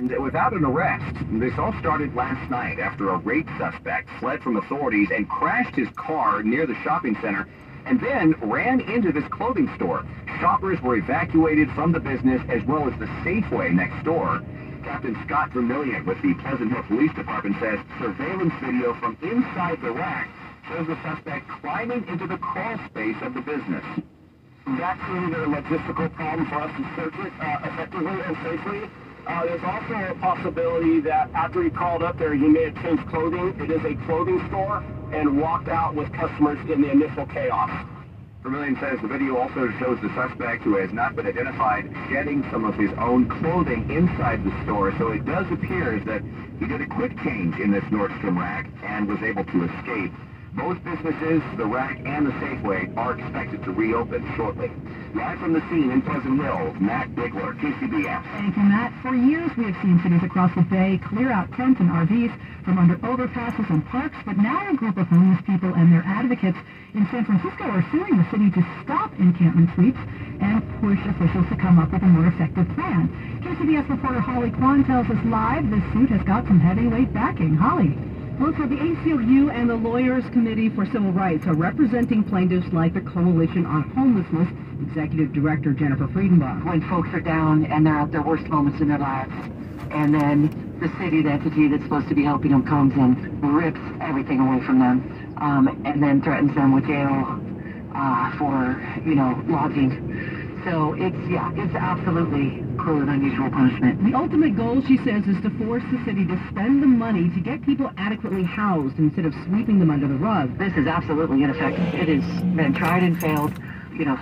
happened without an arrest. This all started last night after a rape suspect fled from authorities and crashed his car near the shopping center and then ran into this clothing store. Shoppers were evacuated from the business as well as the Safeway next door. Captain Scott Vermillion with the Pleasant Hill Police Department says surveillance video from inside the rack shows the suspect climbing into the crawl space of the business. That created a logistical problem for us to search it effectively and safely. There's also a possibility that after he called up there, he may have changed clothing. It is a clothing store, and walked out with customers in the initial chaos. Vermillion says the video also shows the suspect, who has not been identified, shedding some of his own clothing inside the store. So it does appear that he did a quick change in this Nordstrom rack and was able to escape. Both businesses, the rack and the Safeway, are expected to reopen shortly. Live from the scene in Pleasant Hill, Matt Bigler, KCBS. Thank you, Matt. For years, we have seen cities across the Bay clear out tents and RVs from under overpasses and parks, but now a group of homeless people and their advocates in San Francisco are suing the city to stop encampment sweeps and push officials to come up with a more effective plan. KCBS reporter Holly Kwan tells us live this suit has got some heavyweight backing. Holly. Well, so the ACLU and the Lawyers Committee for Civil Rights are representing plaintiffs like the Coalition on Homelessness, Executive Director Jennifer Friedenbach. When folks are down and they're at their worst moments in their lives, and then the city, the entity that's supposed to be helping them, comes and rips everything away from them, and then threatens them with jail for, lodging. So it's absolutely cruel and unusual punishment. The ultimate goal, she says, is to force the city to spend the money to get people adequately housed instead of sweeping them under the rug. This is absolutely ineffective. It has been tried and failed,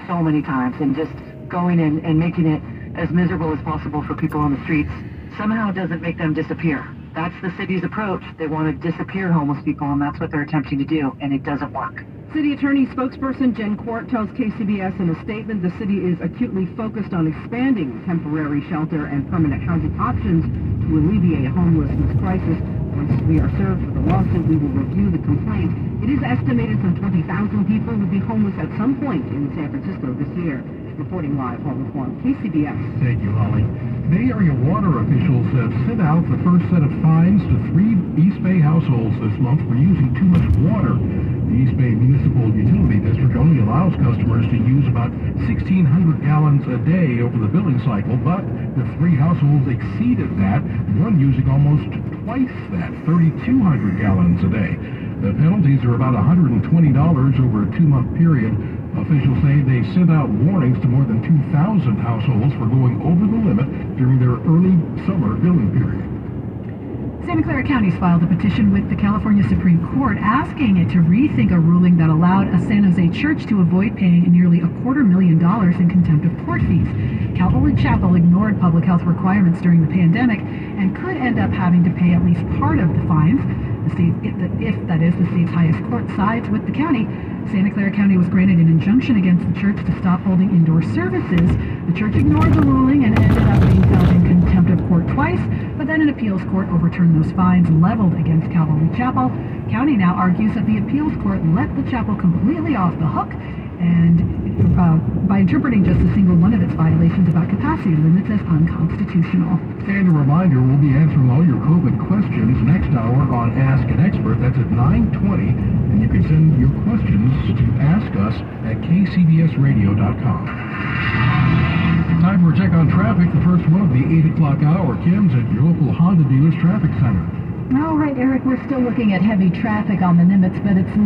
so many times, and just going in and making it as miserable as possible for people on the streets somehow doesn't make them disappear. That's the city's approach. They want to disappear homeless people, and that's what they're attempting to do, and it doesn't work. City Attorney spokesperson Jen Court tells KCBS in a statement the city is acutely focused on expanding temporary shelter and permanent housing options to alleviate a homelessness crisis. Once we are served with a lawsuit, we will review the complaint. It is estimated some 20,000 people will be homeless at some point in San Francisco this year. Reporting live, Holly Kwan, KCBS. Thank you, Holly. Bay Area water officials have sent out the first set of fines to 3 East Bay households this month for using too much water. The East Bay Municipal Utility District only allows customers to use about 1,600 gallons a day over the billing cycle, but the 3 households exceeded that, one using almost twice that, 3,200 gallons a day. The penalties are about $120 over a 2-month period. Officials say they sent out warnings to more than 2,000 households for going over the limit during their early summer billing period. Santa Clara County's filed a petition with the California Supreme Court asking it to rethink a ruling that allowed a San Jose church to avoid paying nearly $250,000 in contempt of court fees. Calvary Chapel ignored public health requirements during the pandemic and could end up having to pay at least part of the fines. The state, if that is the state's highest court, sides with the county. Santa Clara County was granted an injunction against the church to stop holding indoor services. The church ignored the ruling and ended up being held in contempt of court twice, but then an appeals court overturned those fines leveled against Calvary Chapel. County now argues that the appeals court let the chapel completely off the hook, and by interpreting just a single one of its violations about capacity limits as unconstitutional. And a reminder, we'll be answering all your COVID questions next hour on Ask an Expert. That's at 9:20, and you can send your questions to askus@kcbsradio.com. Time for a check on traffic, the first one of the 8 o'clock hour. Kim's at your local Honda dealer's traffic center. All right, Eric, we're still looking at heavy traffic on the Nimitz, but it's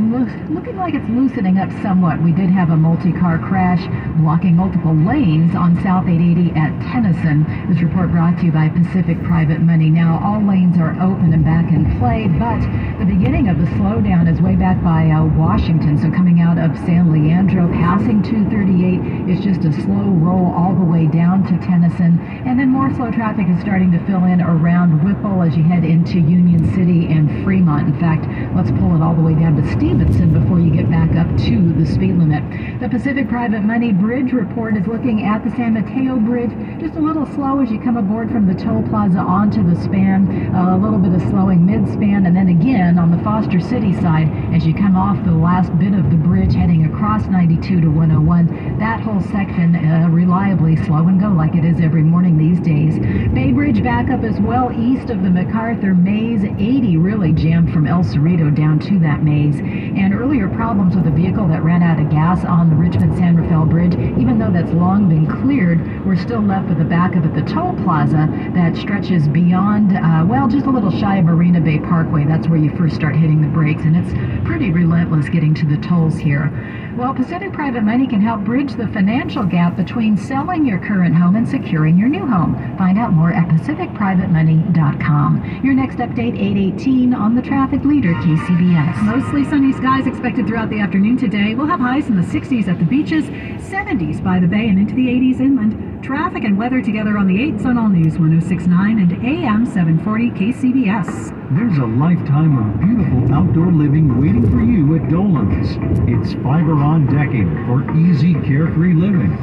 looking like it's loosening up somewhat. We did have a multi-car crash blocking multiple lanes on South 880 at Tennyson. This report brought to you by Pacific Private Money. Now, all lanes are open and back in play, but the beginning of the slowdown is way back by Washington. So coming out of San Leandro, passing 238, is just a slow roll all the way down to Tennyson. And then more slow traffic is starting to fill in around Whipple as you head into Union Union City and Fremont. In fact, let's pull it all the way down to Stevenson before you get back up to the speed limit. The Pacific Private Money Bridge Report is looking at the San Mateo Bridge. Just a little slow as you come aboard from the toll plaza onto the span. A little bit of slowing mid-span, and then again on the Foster City side as you come off the last bit of the bridge heading across 92 to 101. That whole section reliably slow and go like it is every morning these days. Bay Bridge back up as well east of the MacArthur Maze. 80 really jammed from El Cerrito down to that maze. And earlier problems with a vehicle that ran out of gas on the Richmond-San Rafael Bridge. Even though that's long been cleared, we're still left with the backup at the toll plaza that stretches beyond, well, just a little shy of Marina Bay Parkway. That's where you first start hitting the brakes, and it's pretty relentless getting to the tolls here. Well, Pacific Private Money can help bridge the financial gap between selling your current home and securing your new home. Find out more at pacificprivatemoney.com. Your next update, 8:18 on the traffic leader, KCBS. Mostly sunny skies expected throughout the afternoon today. We'll have highs in the 60s at the beaches, 70s by the bay, and into the 80s inland. Traffic and weather together on the 8th on All News 106.9 and AM 740 KCBS. There's a lifetime of beautiful outdoor living waiting for you at Dolan's. It's fiber-on decking for easy, carefree living.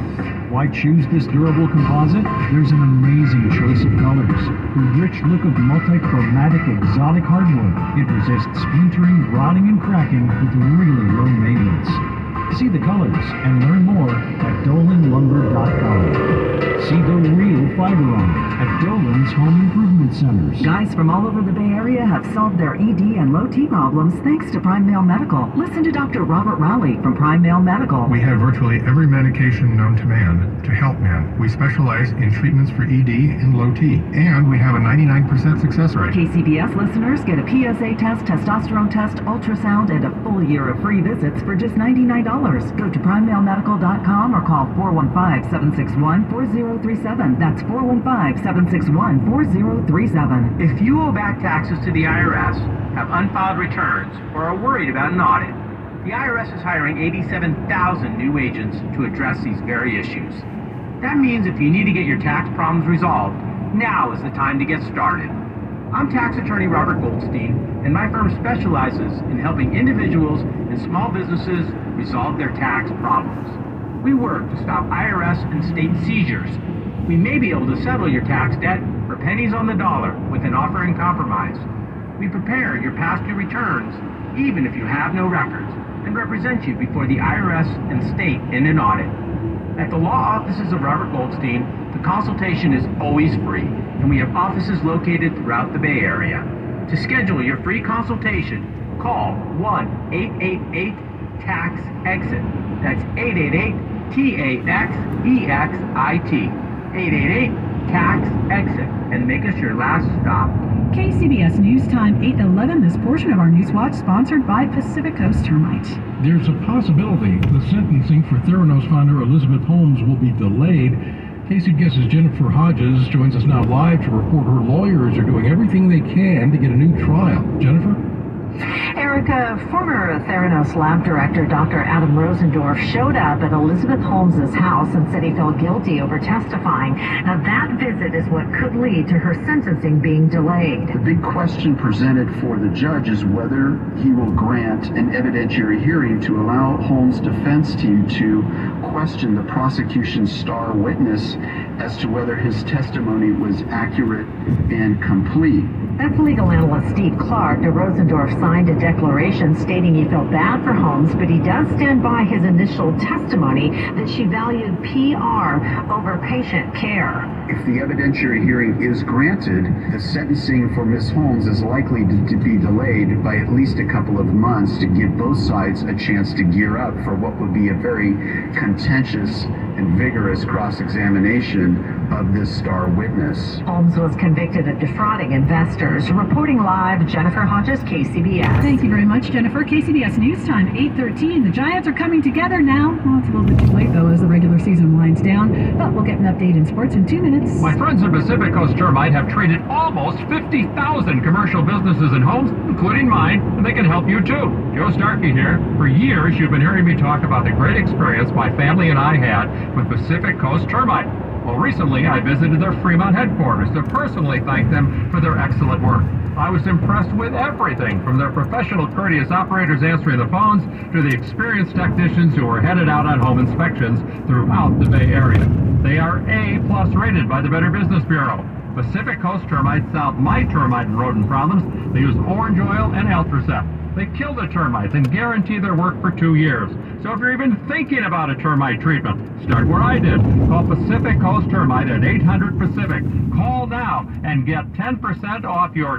Why choose this durable composite? There's an amazing choice of colors. The rich look of multi-chromatic exotic hardwood. It resists splintering, rotting, and cracking with really low maintenance. See the colors and learn more at dolanlumber.com. See the real fiber-on at Dolan's Home Improvement Centers. Guys from all over the Bay Area have solved their ED and low T problems thanks to Prime Male Medical. Listen to Dr. Robert Rowley from Prime Male Medical. We have virtually every medication known to man to help men. We specialize in treatments for ED and low T, and we have a 99% success rate. KCBS listeners get a PSA test, testosterone test, ultrasound, and a full year of free visits for just $99. Go to primemalemedical.com or call 415-761-4037. That's 415-761-4037. If you owe back taxes to the IRS, have unfiled returns, or are worried about an audit, the IRS is hiring 87,000 new agents to address these very issues. That means if you need to get your tax problems resolved, now is the time to get started. I'm tax attorney Robert Goldstein, and my firm specializes in helping individuals and small businesses resolve their tax problems. We work to stop IRS and state seizures. We may be able to settle your tax debt for pennies on the dollar with an offer in compromise. We prepare your past due returns, even if you have no records, and represent you before the IRS and state in an audit. At the law offices of Robert Goldstein, the consultation is always free, and we have offices located throughout the Bay Area. To schedule your free consultation, call 1-888-TAX-EXIT. That's 888-TAX-EXIT. 888-TAX-EXIT, and make us your last stop. KCBS News Time 8:11. This portion of our News Watch sponsored by Pacific Coast Termite. There's a possibility the sentencing for Theranos founder Elizabeth Holmes will be delayed. KCBS's Jennifer Hodges joins us now live to report her lawyers are doing everything they can to get a new trial. Jennifer? Erica, former Theranos lab director Dr. Adam Rosendorf showed up at Elizabeth Holmes' house and said he felt guilty over testifying. Now that visit is what could lead to her sentencing being delayed. The big question presented for the judge is whether he will grant an evidentiary hearing to allow Holmes' defense team to question the prosecution's star witness as to whether his testimony was accurate and complete. That's legal analyst Steve Clark. Rosendorf signed a declaration stating he felt bad for Holmes, but he does stand by his initial testimony that she valued PR over patient care. If the evidentiary hearing is granted, the sentencing for Ms. Holmes is likely to be delayed by at least a couple of months to give both sides a chance to gear up for what would be a very contentious and vigorous cross-examination of this star witness. Holmes was convicted of defrauding investors. Reporting live, Jennifer Hodges, KCBS. Thank you very much, Jennifer. KCBS News Time 8:13. The Giants are coming together now. Well, it's a little bit too late, though, as the regular season winds down. But we'll get an update in sports in 2 minutes. My friends at Pacific Coast Termite have treated almost 50,000 commercial businesses and homes, including mine, and they can help you too. Joe Starkey here. For years, you've been hearing me talk about the great experience my family and I had with Pacific Coast Termite. Well, recently I visited their Fremont headquarters to personally thank them for their excellent work. I was impressed with everything, from their professional, courteous operators answering the phones to the experienced technicians who were headed out on home inspections throughout the Bay Area. They are A+ rated by the Better Business Bureau. Pacific Coast Termites solved my termite and rodent problems. They use orange oil and Ultracept. They kill the termites and guarantee their work for 2 years. So if you're even thinking about a termite treatment, start where I did. Call Pacific Coast Termite at 800-PACIFIC. Call now and get 10% off your